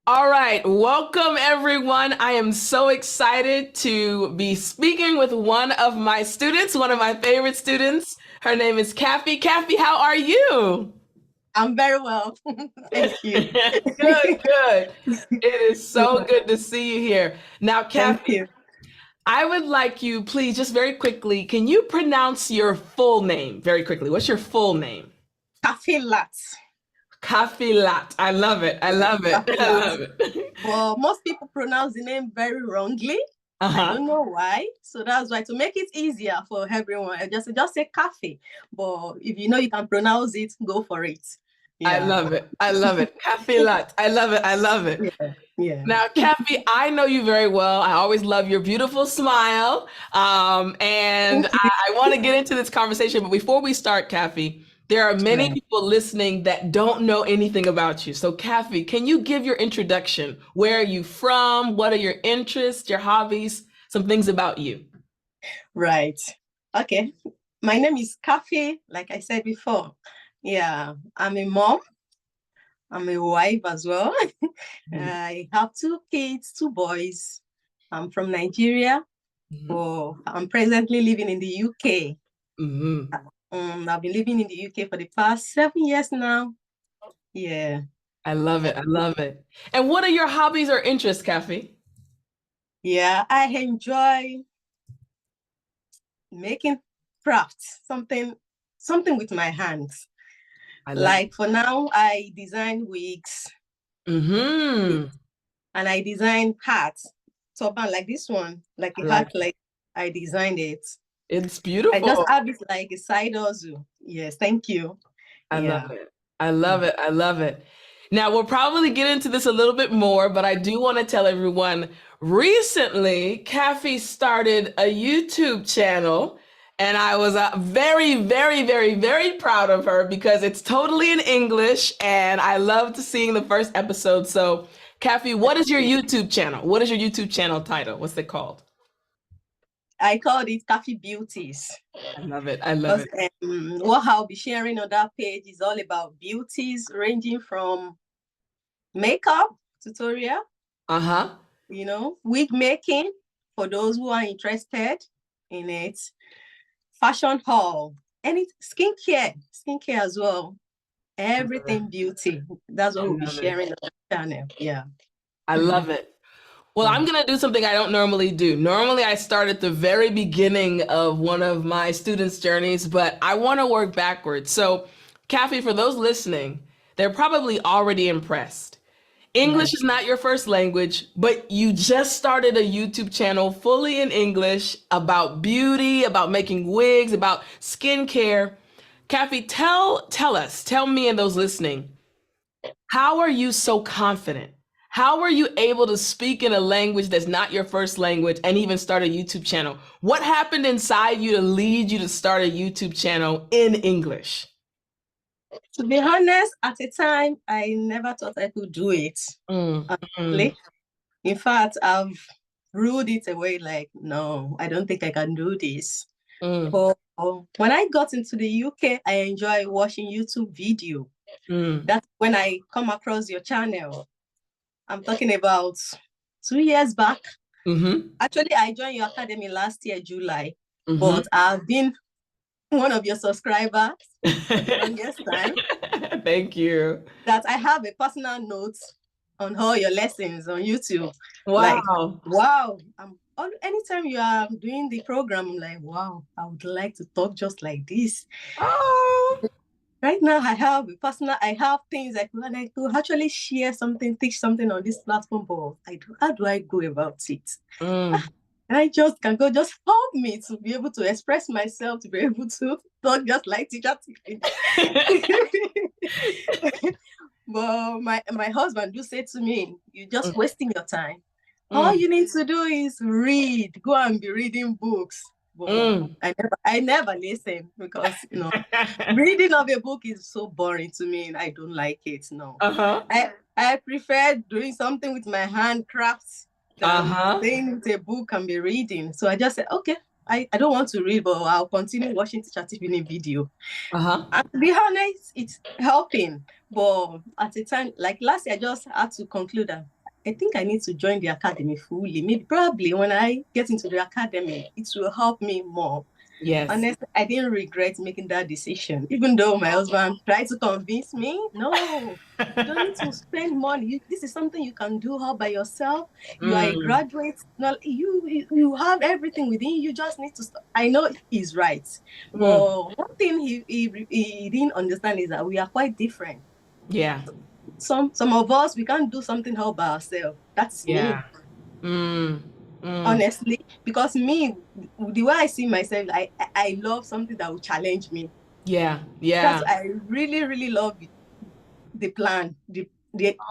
All right, welcome everyone. I am so excited to be speaking with one of my students, one of my favorite students. Her name is Caphy. Caphy, how are you? I'm very well. Thank you. Good, good. It is so good to see you here. Now, Thank Caphy, you. I would like you, please, just very quickly, can you pronounce your full name very quickly? What's your full name? Cafe latte. Caphy Lat. I love it. I Yes, love it. cafe I latte. love it. But most people pronounce the name very wrongly. I Uh-huh. don't know why. So that's why to make it easier for everyone, I just say cafe. But if you know you can pronounce it, go for it. I Yeah. love it. I love it. Cafe Lat. I love it. I love it. Yeah. Yeah. Now, Cappy, I know you very well. I always love your beautiful smile. And Thank you. I want to get into this conversation. But before we start, Cappy, there are many Right. people listening that don't know anything about you. So, Cappy, can you give your introduction? Where are you from? What are your interests, your hobbies? Some things about you. Right. Okay. My name is Cafe, like I said before. Yeah. I'm a mom. I'm a wife as well. I have two kids, two boys. I'm from Nigeria, Mhm. but I'm presently living in the UK. Mhm. I've been living in the UK for the past 7 years now. Yeah. I love it. I love it. And what are your hobbies or interests, Cappy? Yeah, I enjoy making crafts, something with my hands. I love it. Like for now, I design wigs Mm-hmm. and I design hats. Turban like this one, like I a hat, like it. like I designed it. It's I just beautiful. have it like a side hustle. Yes, thank you. I love Yeah. it. I love it. I love it. Now, we'll probably get into this a little bit more, but I do want to tell everyone recently, Caphy started a YouTube channel, and I was very, very, very, very proud of her because it's totally in English, and I loved seeing the first episode. So, Caphy, what is your YouTube channel? What is your YouTube channel title? What's it called? I called it Caphy Beauties. I love it. I love Because it. what I'll be sharing on that page is all about beauties ranging from makeup tutorial, Uh-huh. wig making for those who are interested in it, fashion haul, and it's skincare as well. I love it. Everything beauty. That's I what we'll be love it. sharing on the channel. Yeah. I love it. Well, I'm Yeah. going to do something I don't normally do. Normally, I start at the very beginning of one of my students' journeys, but I want to work backwards. So, Kathy, for those listening, they're probably already impressed. English Right. is not your first language, but you just started a YouTube channel fully in English about beauty, about making wigs, about skincare. Kathy, tell me and those listening, how are you so confident? How are you able to speak in a language that's not your first language and even start a YouTube channel? What happened inside you to lead you to start a YouTube channel in English? To be honest, at the time, I never thought I could do it. Mm, mm, Honestly. In fact, I've ruled it away like, no, I don't think I can do this. mm, But when I got into the UK, I enjoy watching YouTube video. mm. That's when I come across your channel. I'm talking about 2 years back. Mm-hmm. Actually, I joined your academy last year, July, Mm-hmm. but I've been one of your subscribers for the longest time. Thank you. That I have a personal note on all your lessons on YouTube. Like, Wow. wow, anytime you are doing the program, I'm like, wow, I would like to talk just like this. Oh. Right now, I have things I could actually share something, teach something on this platform, but how do I go about it? Mm. And I just can go, just help me to be able to express myself, to be able to talk just like teacher. But my husband do say to me, "You're just wasting your time. All Mm. you need to do is read. Go and be reading books." But Mm. I never listen because reading of a book is so boring to me, and I don't like it. No, Uh-huh. I prefer doing something with my handcrafts than Uh-huh. staying with a book and be reading. So I just said, okay, I don't want to read, but I'll continue watching teacher Tiffany video. Uh-huh. And to be honest, it's helping. But at the time, like last year, I just had to conclude that. I think I need to join the academy fully. Maybe probably when I get into the academy, it will help me more. Yes. Honestly, I didn't regret making that decision, even though my husband tried to convince me. No, you don't need to spend money. This is something you can do all by yourself. You are a Mm, graduate. No, you have everything within you. You just need to. I know he's right, mm, but one thing he didn't understand is that we are quite different. yeah. Some of us we can't do something all by ourselves. That's Yeah. me, Mm, mm, honestly, because me, the way I see myself, I love something that will challenge me. yeah. That's Yeah. I really, really love the plan, the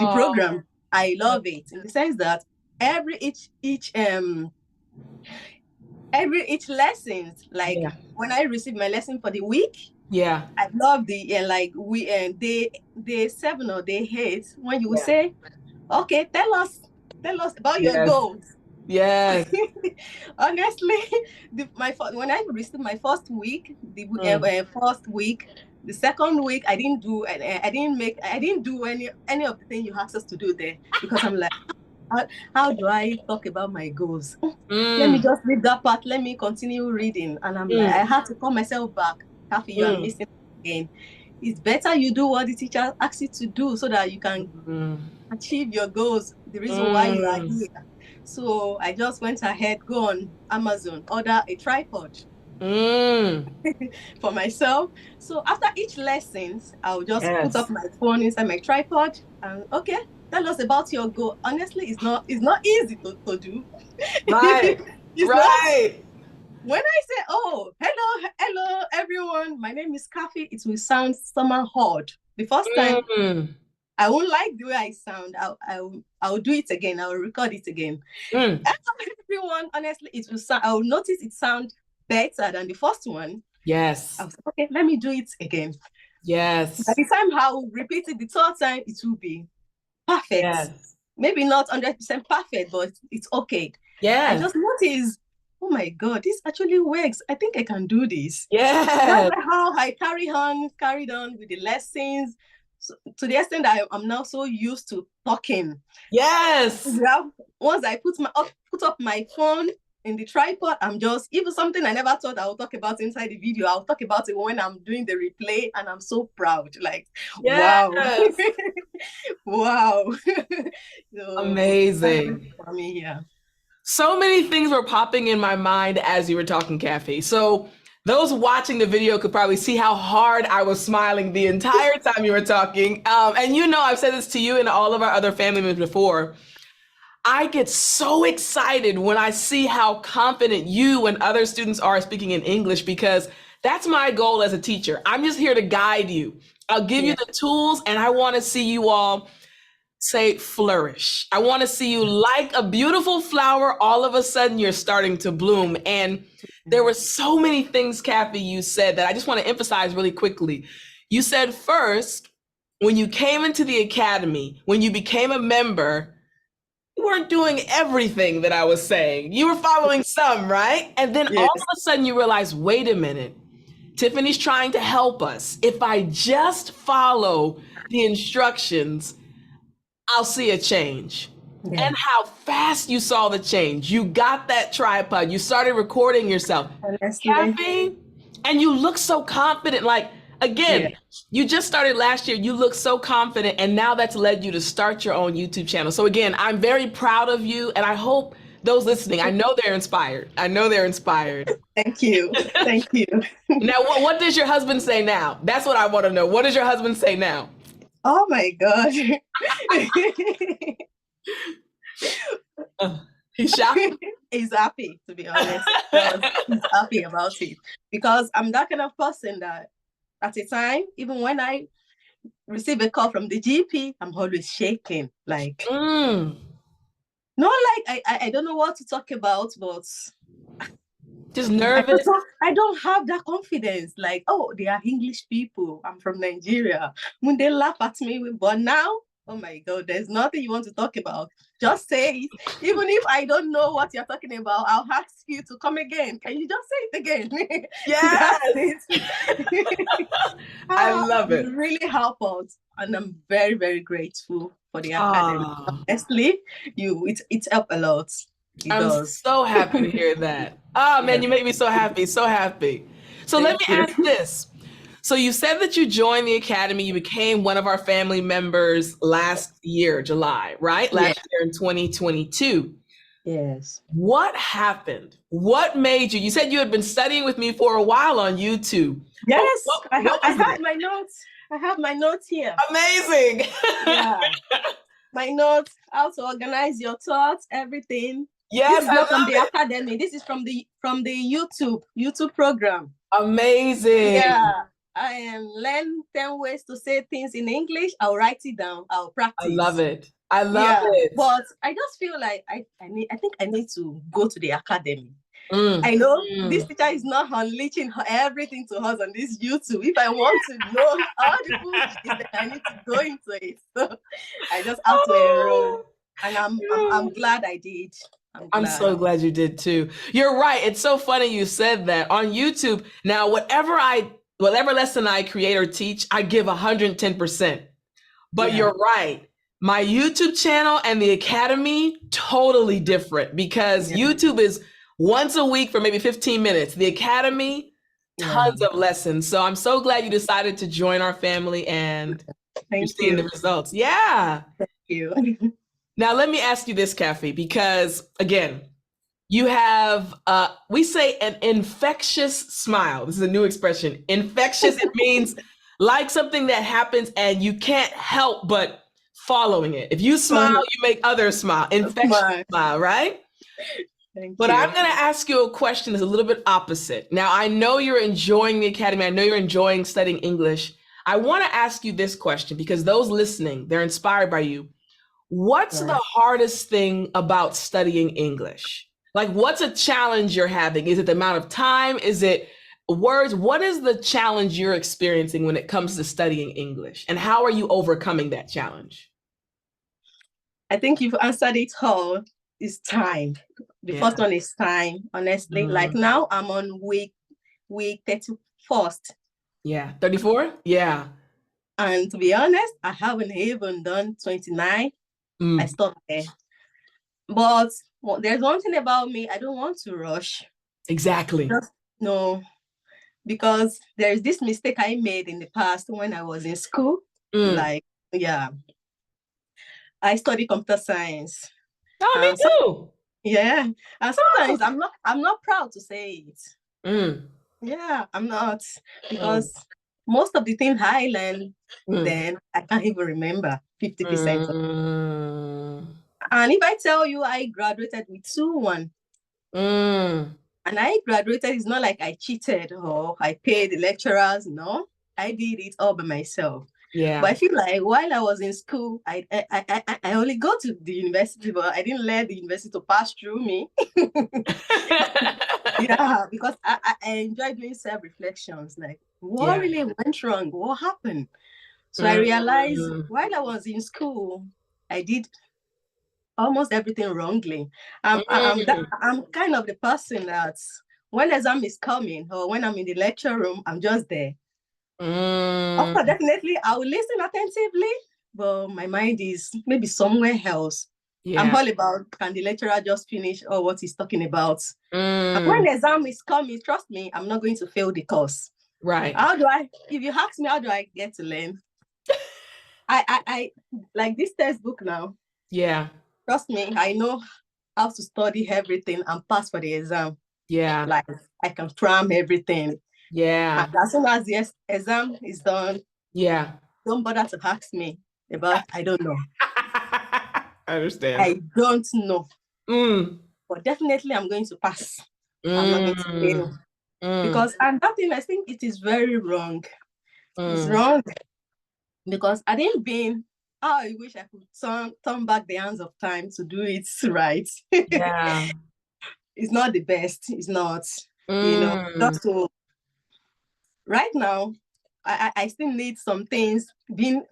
Oh, program. I love it in the sense that every each lessons, like yeah. when I receive my lesson for the week, Yeah. I love the like we day 7 or day 8 when you will Yeah. say, okay, tell us about your Yes. goals. Yes. Honestly, when I received my first week, Mm, first week, the second week, I didn't do any of the things you asked us to do there because I'm like, how do I talk about my goals? Let me mm, just leave that part. Let me continue reading. And I'm like, mm, I had to call myself back. Caphy, you are mm, missing again. It's better you do what the teacher asks you to do so that you can mm, achieve your goals, the reason why you are mm, here. So I just went ahead, go on Amazon, order a tripod mm. for myself. So after each lessons, I'll just put up Yes. my phone inside my tripod and okay, tell us about your goal. Honestly, it's not easy to do. Right. It's not. Right. When I say, oh, hello, everyone, my name is Caphy, it will sound somehow odd. The first time, Mm, I won't like the way I sound. I'll do it again. I'll record it again. mm. Everyone, honestly, it will sound. I'll notice it sound better than the first one. I Yes. was like, okay, let me do it again. By Yes. the time I'll repeat it the third time, it will be perfect. Yes. Maybe not 100% perfect, but it's okay. I Yes. just noticed, oh my God, this actually works. I think I can do this. That's Yes. how I carried on with the lessons. So, to the extent that I'm now so used to talking. Yes. Yeah. Once I put up my phone in the tripod, I'm just even something I never thought I would talk about inside the video. I'll talk about it when I'm doing the replay, and I'm so proud. Like, wow, Yes. wow. So that's Amazing. for me, yeah. So many things were popping in my mind as you were talking, Caphy. So those watching the video could probably see how hard I was smiling the entire time you were talking. And you know, I've said this to you and all of our other family members before. I get so excited when I see how confident you and other students are speaking in English because that's my goal as a teacher. I'm just here to guide you. I'll give you Yeah. the tools and I want to see you all say flourish. I want to see you like a beautiful flower. All of a sudden, you're starting to bloom. And there were so many things, Caphy, you said that I just want to emphasize really quickly. You said first, when you came into the academy, when you became a member, you weren't doing everything that I was saying. You were following some, right? And then all Yes. of a sudden, you realize, wait a minute. Tiffany's trying to help us. If I just follow the instructions, I'll see a change. Yeah. And how fast you saw the change. You got that tripod. You started recording yourself. Honestly, Caffeine, and you look so confident. Like, yeah. again, you just started last year. You look so confident. And now that's led you to start your own YouTube channel. So, again, I'm very proud of you. And I hope those listening, I know they're inspired. I know they're inspired. Thank you. Thank you. Now, what does your husband say now? That's what I want to know. What does your husband say now? Oh my God. He's shocked. He's happy, to be honest. He's happy about it because I'm that kind of person that at a time, even when I receive a call from the GP, I'm always shaking. Like, Mm, not like I don't know what to talk about, but just nervous. I don't have that confidence. Like, oh, they are English people. I'm from Nigeria. When they laugh at me, but now, oh my God, there's nothing you want to talk about. Just say it. Even if I don't know what you're talking about, I'll ask you to come again. Can you just say it again? That's Yes, it. I love You it. really help us. And I'm very, very grateful for the academy. Ah, Honestly, it's helped a lot. It I'm does. so happy to hear that. Oh man, Yeah. you make me so happy, so happy. So let Thank me you. ask this. So you said that you joined the academy, you became one of our family members last year, July, right? Yeah. Last year in 2022. Yes. What happened? What made you? You said you had been studying with me for a while on YouTube. But Yes. what I was have it? my notes. I have my notes here. Amazing. Yeah. My notes, how to organize your thoughts, everything. This Yes, is I not from the love academy. This is from the YouTube program. it. Amazing. Yeah. I am learn 10 ways to say things in English. I'll write it down. I'll I love practice. it. I love Yeah. it. But I just feel like I think I need to go to the academy. Mm, I know this mm. teacher is not unleashing everything to us on this YouTube. If I want to know all the full gist, then I need to go into it. So I just have to enroll. Oh, And yeah. I'm glad I did. I'm I'm glad. so glad you did too. You're right. It's so funny you said that on YouTube. Now, whatever lesson I create or teach, I give 110%. But Yeah. you're right. My YouTube channel and the academy, totally different because Yeah. YouTube is once a week for maybe 15 minutes. The academy, Yeah. tons of lessons. So I'm so glad you decided to join our family and you're Thank seeing the you. results. Yeah. Thank you. Now let me ask you this, Caphy, because again, you have we say an infectious smile. This is a new expression. Infectious, it means like something that happens and you can't help but following it. If you smile, you make others smile. Infectious Smart. smile, right? Thank But I'm you. going to ask you a question that's a little bit opposite. Now, I know you're enjoying the academy. I know you're enjoying studying English. I want to ask you this question because those listening, they're inspired by you. What's the Right. hardest thing about studying English? Like, what's a challenge you're having? Is it the amount of time? Is it words? What is the challenge you're experiencing when it comes to studying English? And how are you overcoming that challenge? I think you've answered it all. It's time. The Yeah. first one is time, honestly. Like Mm, now I'm on week 31st. yeah. 34? Yeah. And to be honest, I haven't even done 29. I Mm, stopped there. But there's one thing about me, I don't want to rush. exactly. Just no, because there's this mistake I made in the past when I was in school. Mm. Like, yeah, I study computer science. Oh, me And too. yeah, and sometimes I'm not proud to say it. Mm, Yeah, I'm not, mm, because most of the things I learned mm, then I can't even remember 50%. mm, And if I tell you I graduated with 2-1, mm. and I graduated, it's not like I cheated or I paid the lecturers. No, I did it all by myself. But Yeah. I feel like while I was in school, I only go to the university, but I didn't let the university to pass through me. Yeah, because I enjoy doing self-reflections, like what Yeah. really went wrong? What happened? So I realized Mm, while I was in school, I did almost everything wrongly. I'm kind of the person that when exam is coming or when I'm in the lecture room, I'm just there. Of mm, course, definitely I will listen attentively, but my mind is maybe somewhere else. I'm yeah. all about, can the lecturer just finish or what he's talking about? And when Mm, the exam is coming, trust me, I'm not going to fail the course. right. If you ask me, how do I get to learn? I like this textbook now. Yeah. Trust me, I know how to study everything and pass for the exam. Yeah. Like I can cram everything. And Yeah. as soon as the exam is done, Yeah. don't bother to ask me about, I don't know. I understand. I don't know. Mm, But definitely I'm going to pass. I'm not going to fail. mm, mm, Because, and that thing, I think it is very wrong. It's mm. wrong because I didn't been, oh, I wish I could turn back the hands of time to do it right. Yeah. It's not the best. It's not, Mm, just to, right now, I still need some things being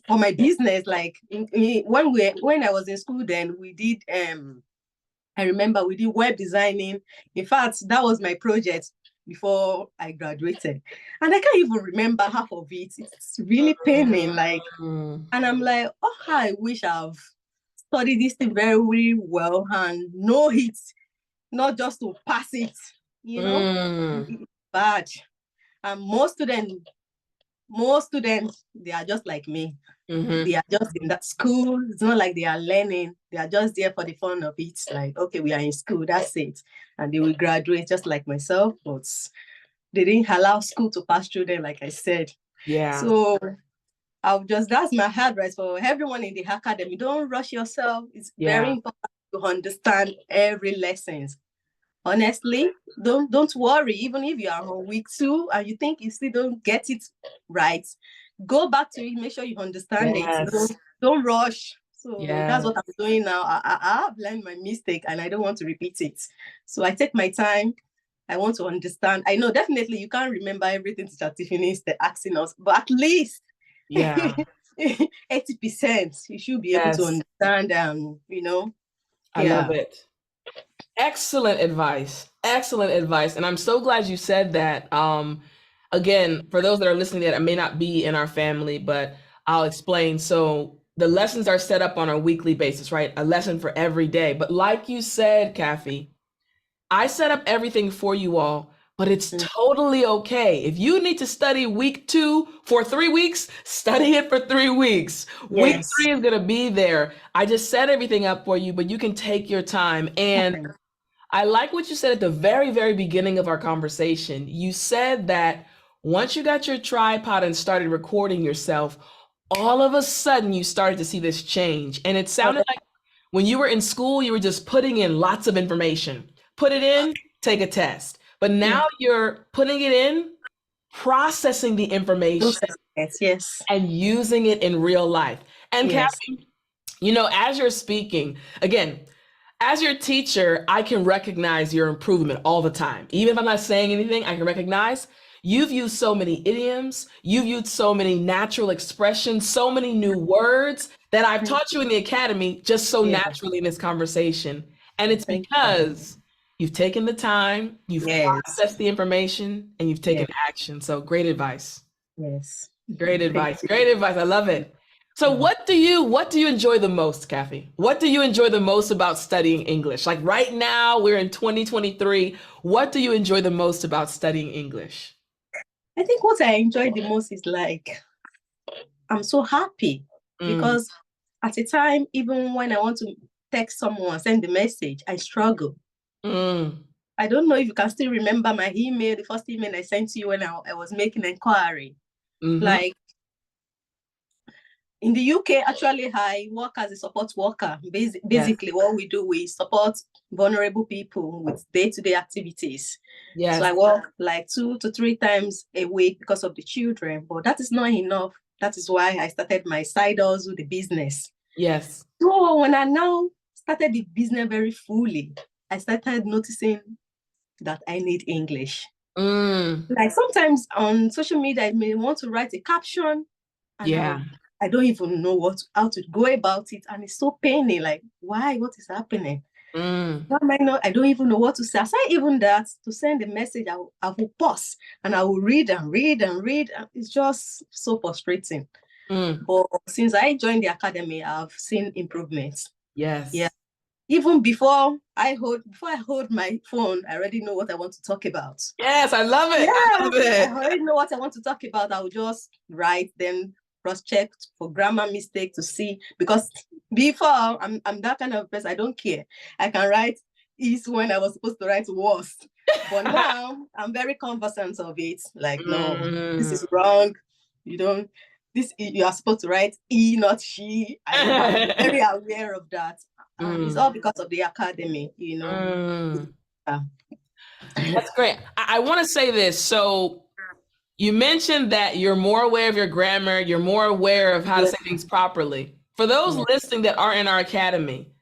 for my business. Like when I was in school, then we did I remember we did web designing. In fact, that was my project. before I graduated. And I can't even remember half of it. It's really paining. Like, Mm, and I'm like, oh, I wish I've studied this thing very well and know it, not just to pass it, you know. mm, It's bad. And most students, they are just like me. mm-hmm. They are just in that school. It's not like they are learning. They are just there for the fun of it. Like, okay, we are in school, that's it. And they will graduate just like myself, but they didn't allow school to pass through them, like I said. Yeah. So that's my advice for everyone in the academy. Don't rush yourself. It's very Yeah. important to understand every lesson. Honestly, don't worry. Even if you are on week 2 and you think you still don't get it right, go back to it. Make sure you understand it. Yes. Don't rush. So that's Yes. what I'm doing now. I have learned my mistake and I don't want to repeat it. So I take my time. I want to understand. I know definitely you can't remember everything Teacher Tiffany is asking us, but at least Yeah. 80% you should be able to Yes. understand. I love Yeah. it. Excellent advice. Excellent advice. And I'm so glad you said that. Again, for those that are listening that may not be in our family, but I'll explain. So the lessons are set up on a weekly basis, right? A lesson for every day. But like you said, Caphy, I set up everything for you all, but it's Mm. totally okay. If you need to study week 2 for 3 weeks, study it for 3 weeks. Week Yes. 3 is going to be there. I just set everything up for you, but you can take your time. And I like what you said at the very, very beginning of our conversation. You said that once you got your tripod and started recording yourself, all of a sudden you started to see this change. And it sounded like when you were in school, you were just putting in lots of information. Put it in, take a test. But now Yeah. you're putting it in, processing the information, Yes. Yes. and using it in real life. And Yes. Kathy, as you're speaking, again, as your teacher, I can recognize your improvement all the time. Even if I'm not saying anything, I can recognize you've used so many idioms, you've used so many natural expressions, so many new words that I've taught you in the academy just so Yeah. naturally in this conversation. And it's Thank you. because you've taken the time, you've Yes. processed the information, and you've taken Yes. action. So great advice. Yes. Great Thank advice. you. Great advice. I love it. So Mm. what do you enjoy the most, Kathy? What do you enjoy the most about studying English? Like right now, we're in 2023. What do you enjoy the most about studying English? I think what I enjoy the most is like I'm so happy Mm, because at a time, even when I want to text someone, send the message, I struggle. mm, I don't know if you can still remember my email, the first email I sent to you when I was making inquiry. mm-hmm. Like in the UK, actually, I work as a support worker. Yes. Basically, what we do, we support vulnerable people with day-to-day activities. So Yes. I work like 2 to 3 times a week because of the children, but that is not enough. That is why I started my side hustle, the business. Yes. So when I now started the business very fully, I started noticing that I need English. Mm, Like sometimes on social media, I may want to write a caption and yeah. I don't even know how to go about it. And it's so paining. Like, why? What is happening? Mm, Why am I not? I don't even know what to say. Aside even that, to send a message, I will pause and I will read and read and read. It's just so frustrating. mm, But since I joined the academy, I've seen improvements. Yeah. yes. Even before I hold my phone, I already know what I want to talk about. Yes, I love it. I Yes, love I it. already know what I want to talk about. I will just write, then cross-check for grammar mistake to see. Because before, I'm that kind of person. I don't care. I can write is when I was supposed to write was. But now I'm very conversant of it. Like, no, this Mm. is wrong. You don't. You are supposed to write e, not she. I'm very aware of that, and it's Mm, all because of the academy. mm. Yeah. That's great. I want to say this. So you mentioned that you're more aware of your grammar, you're more aware of how to Yeah. say things properly. For those Yeah. listening that aren't in our academy,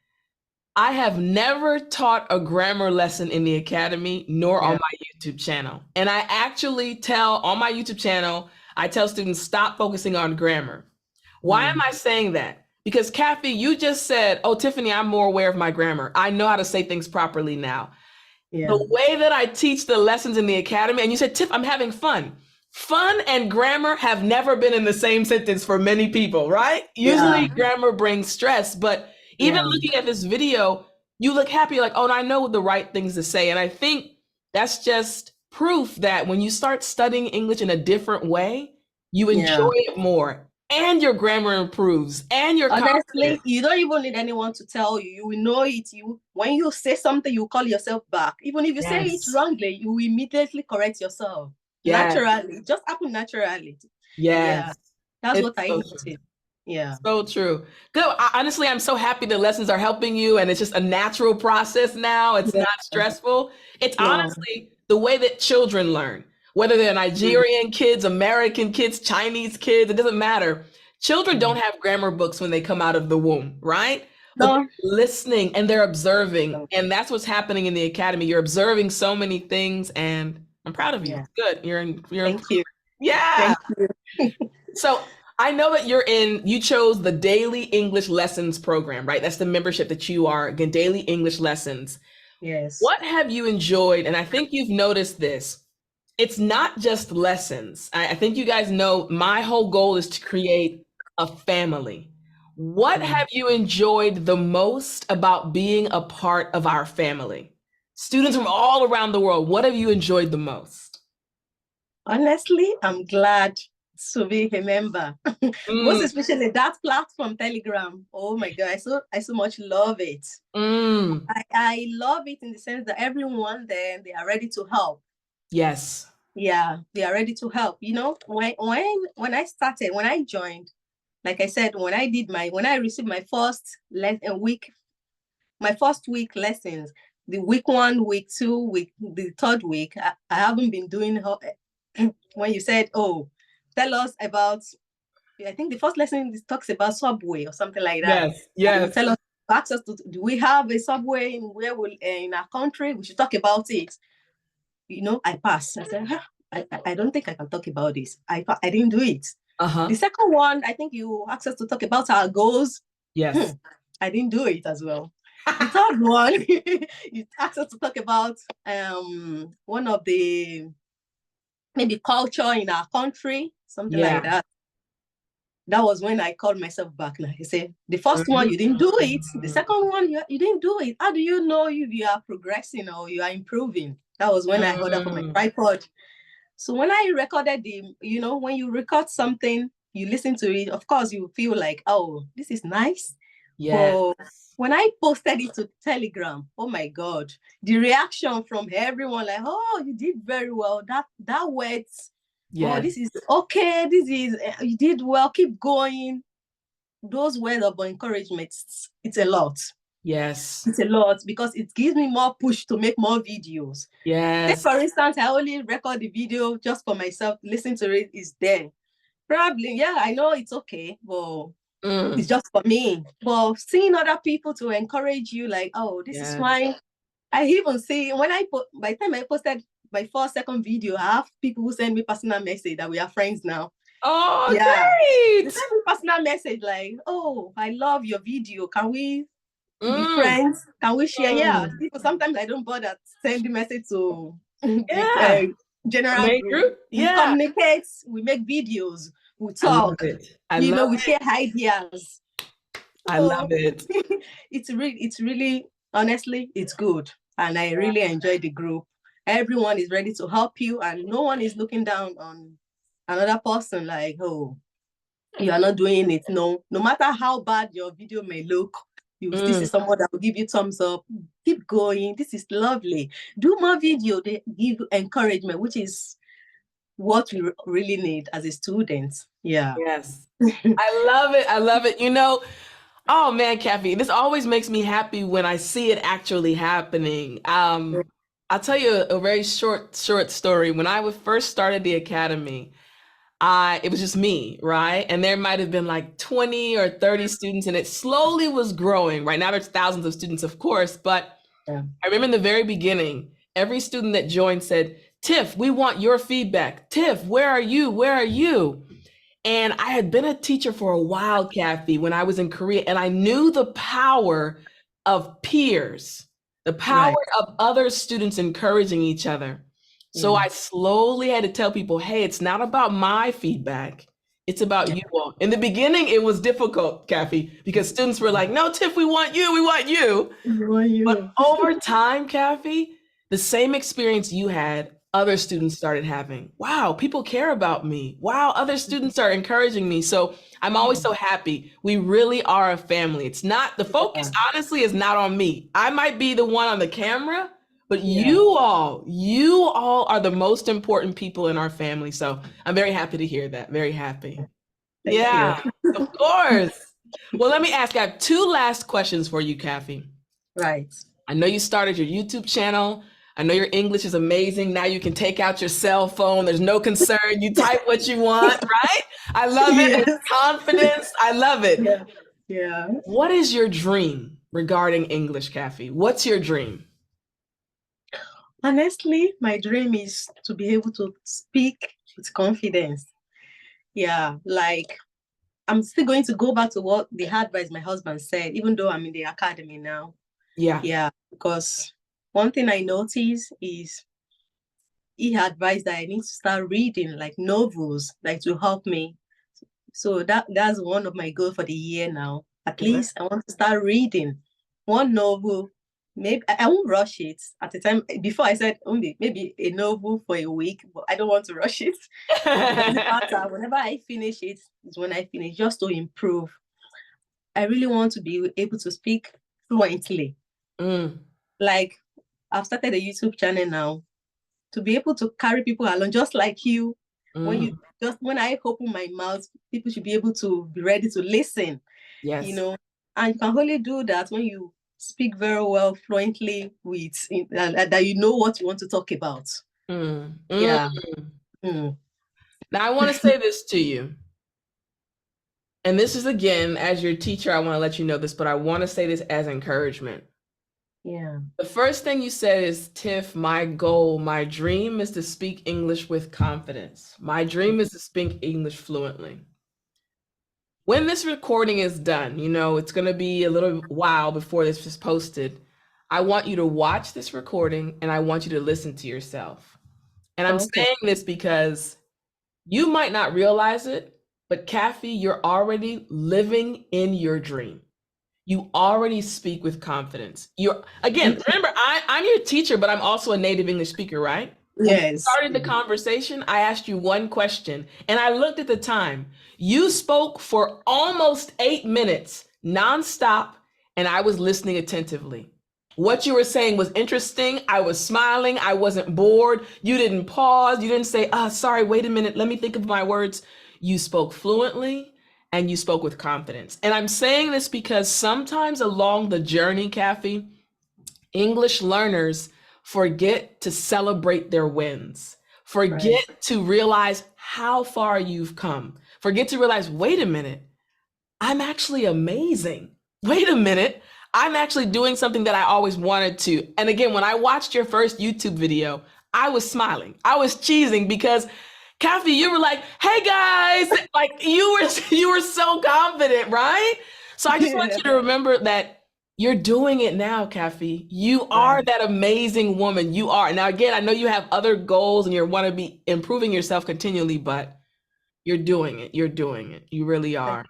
I have never taught a grammar lesson in the academy nor on Yeah. my YouTube channel. And I actually tell on my YouTube channel, I tell students stop focusing on grammar. Why am Mm. I saying that? Because Caphy, you just said, "Oh, Tiffani, I'm more aware of my grammar. I know how to say things properly now." Yeah. the way that I teach the lessons in the academy, and you said, Tiff, I'm having fun. Fun and grammar have never been in the same sentence for many people, right? Yeah. Usually grammar brings stress, but even Yeah. looking at this video, you look happy, like, oh, I know the right things to say. And I think that's just proof that when you start studying English in a different way, you Yeah. enjoy it more and your grammar improves and your confidence. Honestly, you don't even need anyone to tell you. You will know it. You when you say something, you call yourself back. Even if you say it Yes. wrongly, you will immediately correct yourself. Yes. Naturally. It just happen naturally. Yeah. Yes. That's It's what I so true. noticed. Yeah. So true. Good. Honestly, I'm so happy the lessons are helping you and it's just a natural process now. It's Yeah. not stressful. It's Yeah. honestly the way that children learn, whether they're Mm. Nigerian kids, American kids, Chinese kids, it doesn't matter. Children don't Mm. have grammar books when they come out of the womb, right? But No. they're listening and they're observing. And that's what's happening in the academy. You're observing so many things and I'm proud of you. Yeah. Good. You're Thank improving. you. Yeah. Thank you. So I know that you chose the daily English lessons program, right? That's the membership that you are, again, daily English lessons. Yes. What have you enjoyed? And I think you've noticed this. It's not just lessons. I think you guys know my whole goal is to create a family. What Mm. have you enjoyed the most about being a part of our family? Students from all around the world, what have you enjoyed the most? Honestly, I'm glad to be a member. Most Mm, especially that platform, Telegram. Oh my God, I so much love it. mm, I love it in the sense that everyone there, they are ready to help. yes. Yeah, they are ready to help. When I started, when I joined, like I said, when I received my first week lessons, the week 1, week 2, the third week, I haven't been doing when you said, oh, tell us about, I think the first lesson talks about subway or something like that. Yes, yes. Tell us, ask us to, do we have a subway in our country? We should talk about it. I passed. I said, I don't think I can talk about this. I didn't do it. The Uh-huh. second one, I think you asked us to talk about our goals. Yes. I didn't do it as well. The third one, you asked us to talk about one of the maybe culture in our country, something like Yeah. that. That was when I called myself back. Like I said, the first one, you didn't do it. The second one, you didn't do it. How do you know if you are progressing or you are improving? That was when I heard that from my Mm, tripod. So when I recorded when you record something, you listen to it, of course, you feel like, oh, this is nice. yes. But when I posted it to Telegram, oh my God, the reaction from everyone, like, oh, you did very well. That words, oh, Yes. this is okay. This is you did well. Keep going. Those words of encouragement, it's a lot. Yes. It's a lot because it gives me more push to make more videos. Take Yes. for instance, I only record the video just for myself. Listen to it is there. Probably, yeah, I know it's okay, but it's Mm, just for me. But seeing other people to encourage you, like, oh, this is yes. fine. I even see when by the time I posted my first second video, I have people who send me personal message that we are friends now. Oh, Yeah. They great. send me personal message like, oh, I love your video. Can we be Mm, friends? Can we share? Yeah. mm. People sometimes I don't bother sending message to the Yeah. The general main group. group? We Yeah. communicate, we make videos, we I love talk, it. I love we it. share ideas. I love So it. it's really honestly, it's good. And I really enjoy the group. Everyone is ready to help you, and no one is looking down on another person like, oh, you are not doing it. No matter how bad your video may look, you still see Mm, someone that will give you thumbs up. Keep going. This is lovely. Do more video. They give encouragement, which is what we really need as a student. Yeah. yes. I love it. I love it. Oh man, Caphy, this always makes me happy when I see it actually happening. I'll tell you a very short story. When I first started the academy, it was just me, right? And there might have been like 20 or 30 students, and it slowly was growing. Right now, there's thousands of students, of course, but Yeah. I remember in the very beginning, every student that joined said, Tiff, we want your feedback. Tiff, where are you? Where are you? And I had been a teacher for a while, Caphy, when I was in Korea, and I knew the power of peers, The power Right. of other students encouraging each other. So Yeah. I slowly had to tell people, hey, it's not about my feedback. It's about Yeah. you all. In the beginning, it was difficult, Caphy, because students were like, no, Tiff, we want you. We want you. Who are But you? over time, Caphy, the same experience you had, other students started having. Wow, people care about me. Wow, other students are encouraging me. So I'm always so happy. We really are a family. It's not, the focus Yeah. honestly is not on me. I might be the one on the camera, but Yeah. you all are the most important people in our family. So I'm very happy to hear that. Very happy. Thank you. Yeah, of course. Well, let me ask, I have two last questions for you, Caphy. Right. I know you started your YouTube channel. I know your English is amazing. Now you can take out your cell phone. There's no concern. You type what you want, right? I love it. It's Yes. confidence. I love it. Yeah. Yeah. What is your dream regarding English, Caphy? What's your dream? Honestly, my dream is to be able to speak with confidence. Yeah, like I'm still going to go back to what the advice my husband said, even though I'm in the academy now. Yeah. Yeah, because one thing I noticed is he advised that I need to start reading like novels, like to help me. So that's one of my goals for the year now. At Yeah. least I want to start reading one novel. Maybe I won't rush it at the time. Before I said only maybe a novel for a week, but I don't want to rush it. It doesn't matter. Whenever I finish it, is when I finish, just to improve. I really want to be able to speak fluently. Mm, Like I've started a YouTube channel now to be able to carry people along, just like you. mm, When I open my mouth, people should be able to be ready to listen, you yes. know. And you can only do that when you speak very well, fluently, that you know what you want to talk about. Mm, mm. Yeah. Mm. Now I want to say this to you. And this is again, as your teacher, I want to let you know this, but I want to say this as encouragement. Yeah. The first thing you said is, Tiff, my goal, my dream is to speak English with confidence. My dream is to speak English fluently. When this recording is done, it's going to be a little while before this is posted. I want you to watch this recording and I want you to listen to yourself. And I'm Okay. saying this because you might not realize it, but Caphy, you're already living in your dream. You already speak with confidence. You're again, remember, I'm your teacher, but I'm also a native English speaker, right? When we Yes. started the conversation, I asked you one question, and I looked at the time. You spoke for almost 8 minutes nonstop, and I was listening attentively. What you were saying was interesting. I was smiling. I wasn't bored. You didn't pause. You didn't say, sorry, wait a minute. Let me think of my words. You spoke fluently and you spoke with confidence. And I'm saying this because sometimes along the journey, Caphy, English learners forget to celebrate their wins, Right. forget to realize how far you've come, forget to realize, wait a minute, I'm actually amazing. Wait a minute, I'm actually doing something that I always wanted to. And again, when I watched your first YouTube video, I was smiling. I was cheesing because Caphy, you were like, "Hey guys," like you were so confident, right? So I just want Yeah. you to remember that you're doing it now, Caphy. You are Right. that amazing woman. You are. Now again, I know you have other goals and you want to be improving yourself continually, but you're doing it. You're doing it. You really Thank are.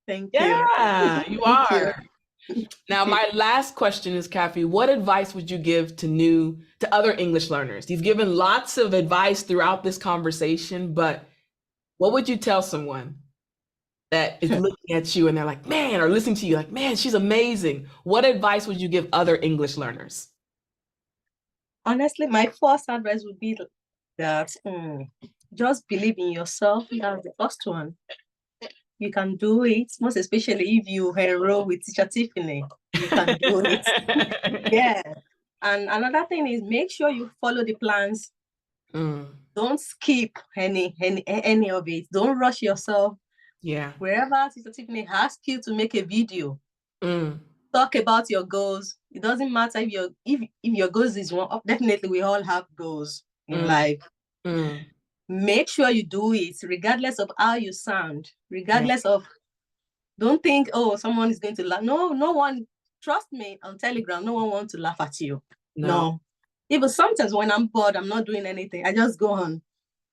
thank you. Yeah, you Thank you. are. Now, my last question is, Caphy, what advice would you give to other English learners? You've given lots of advice throughout this conversation, but what would you tell someone that is looking at you and they're like, man, or listening to you like, man, she's amazing? What advice would you give other English learners? Honestly, my first advice would be that just believe in yourself. That's the first one. You can do it, most especially if you enroll with Teacher Tiffany. You can do it. Yeah. And another thing is make sure you follow the plans. Mm, Don't skip any of it. Don't rush yourself. yeah. Wherever Teacher Tiffany asks you to make a video, Mm, talk about your goals. It doesn't matter if your goals is one. Definitely, we all have goals in mm, life. mm, Make sure you do it, regardless of how you sound, yeah. regardless of. Don't think, oh, someone is going to laugh. No, no one. trust me, on Telegram, no one wants to laugh at you. No. No. Even sometimes when I'm bored, I'm not doing anything. I just go on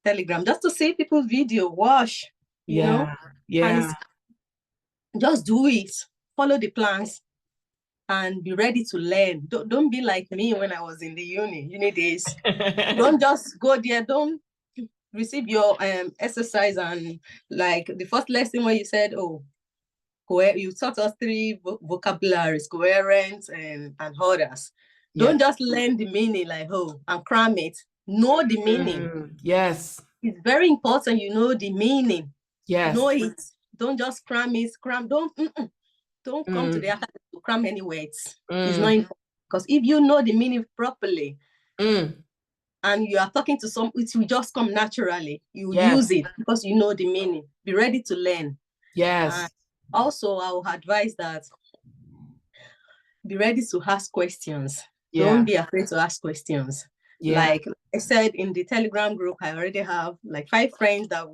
Telegram just to see people's video, watch, you know, and Yeah. it's just do it, follow the plans, and be ready to learn. Don't be like me when I was in the uni days. Don't just go there. Don't receive your exercise and like the first lesson where you said, oh, you taught us three vocabularies, coherent and others. Don't just learn the meaning like, oh, and cram it. Know the meaning. Yes. It's very important you know the meaning. Yes. Know it. Don't just cram it. Don't come to the academy to cram any words. It's not important. Because if you know the meaning properly, and you are talking to some, it will just come naturally. You use it because you know the meaning. Be ready to learn. Yes. Also, I will advise that be ready to ask questions. Yeah. Don't be afraid to ask questions. Yeah. Like I said in the Telegram group, I already have like 5 friends that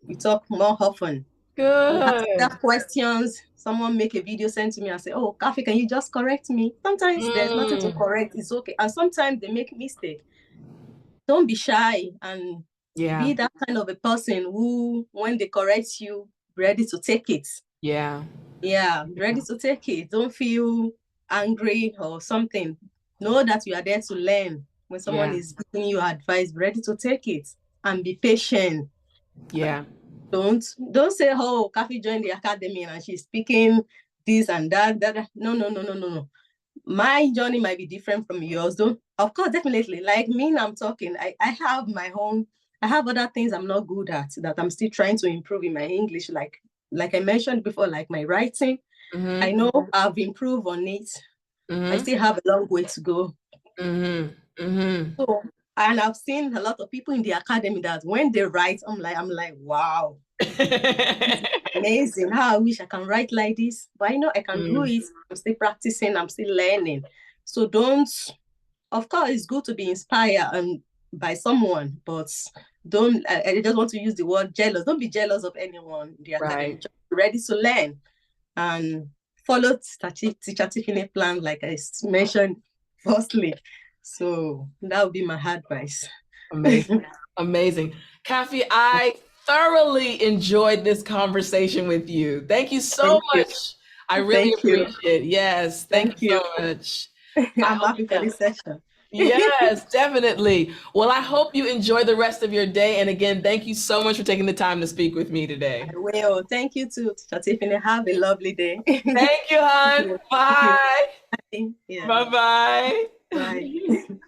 we talk more often. Good. We have questions. Someone make a video, send to me and say, oh, Caphy, can you just correct me? Sometimes there's nothing to correct. It's okay. And sometimes they make mistake. Don't be shy and be that kind of a person who, when they correct you, ready to take it. Yeah. Yeah, ready to take it. Don't feel angry or something. Know that you are there to learn. When someone is giving you advice, ready to take it and be patient. Yeah. Don't say, oh, Caphy joined the academy and she's speaking this and that. No. My journey might be different from yours. Though, of course, definitely. Like me, I'm talking. I have my own. I have other things I'm not good at that I'm still trying to improve in my English. Like I mentioned before, like my writing. I know I've improved on it. I still have a long way to go. So, and I've seen a lot of people in the academy that when they write, I'm like, wow, amazing. How I wish I can write like this. But I know I can do it. I'm still practicing. I'm still learning. So don't. Of course, it's good to be inspired and by someone, but don't. I just want to use the word jealous. Don't be jealous of anyone in the academy. Just be ready to learn and follow teacher Tiffani plan, like I mentioned firstly. So that would be my advice. Amazing. Amazing. Caphy, I thoroughly enjoyed this conversation with you. Thank you so much. I really appreciate it. Yes. Thank you so much. I'm happy for this session. Yes, definitely. Well, I hope you enjoy the rest of your day. And again, thank you so much for taking the time to speak with me today. I will. Thank you too, Teacher Tiffani. Have a lovely day. Thank you, hon. Bye. Yeah. Bye-bye. Bye.